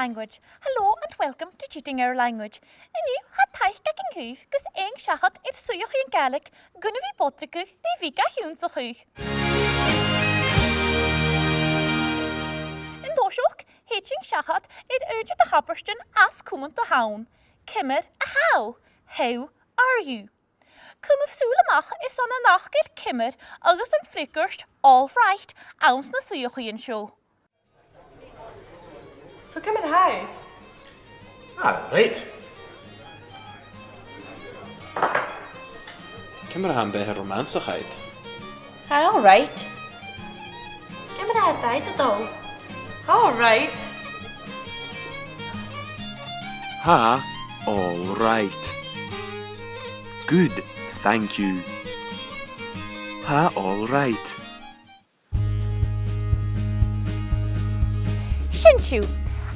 language. Hello and welcome to Cheating Our Language. Inu ha taich gag yn hwyf, gys ein siachad i'r swywch i'n gaelig, gynnu fi botrygwch, neu fi ga hiwn so hwyg. Yn dosiwch, heitching siachad i'r ydyd y haberston as cwmwnt o hawn. Cymmer a how? How are you? Cwmwf sŵl amach is on a nachgil cymmer agos yn fricwrst all right, awns na swywch i'n siw. So come and how? Right. Cymra han be her romansigheid. Hi, all right. Come and how died the doll. All right. Ha, all right. Good, thank you. Ha, all right. Shinshu.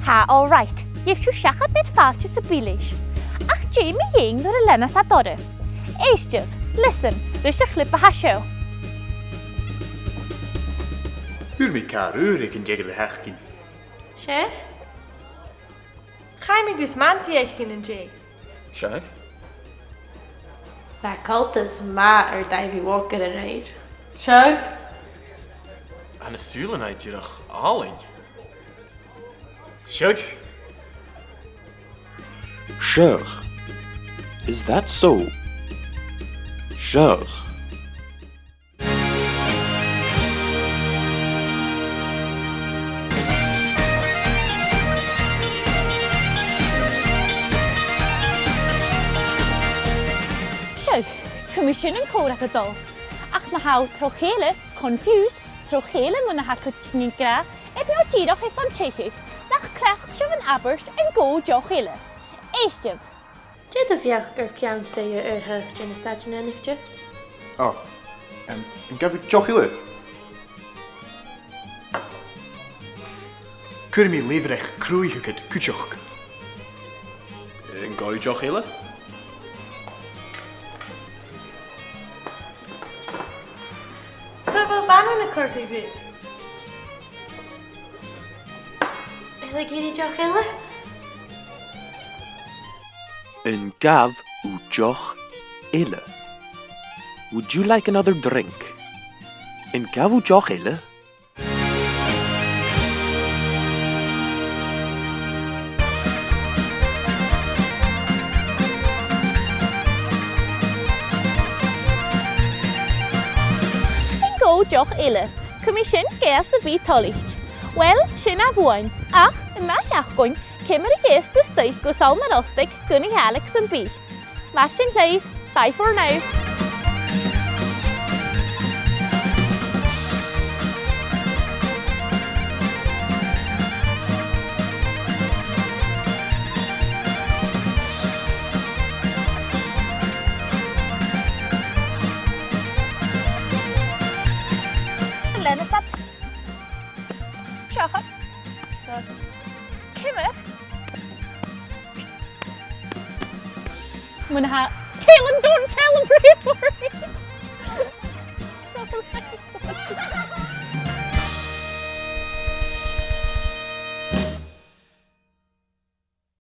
Ha, all right. Yef siw siachad beth fast ys y bilish. Ach Jamie Ying ddod y lenas a dore. Eistef, listen, rys y chlip a hasio. Hwyr mi carwr ag yn jegel y hechgyn. Chef? Ga mi gus manti eich yn jig? Siach? That cult is ma Davy Walker a raid. Siach? An y sŵl yn aidyrach alin. Siach? Sure. Is that so? Sure. Siw, cymysyn yn cwr ac y dol. Ac na haw troch hele, confused, troch hele mwyn a ha cwtyn yn gra, eb nawr diroch is o'n teichig, nach clech siw yn aberst yn go joch hele. Eistef. Did the fiach cian say your hug Jenny Station in it? Oh, yn gafod joch i le? Cwyr mi lifrech crwy hwgyd cwtioch. Yn goi joch hele? So fel ban yn y cwrdd i byd? Ele gyd i joch ele? Yn gaf o joch hele. Would you like another drink? Yn gaf o joch hele? Yn go joch ele, cymysyn gael sy'n fi tolicht. Wel, sy'n a fwain, ach, yma iachgwyn, cymmer i ges dy stych go sawl mar ostig gynnu Alex yn fi. Martin Clive, bye for now. Lennis up. Siachod. Cymmer. Mwyn ha, Caelan, don't celebrate for me!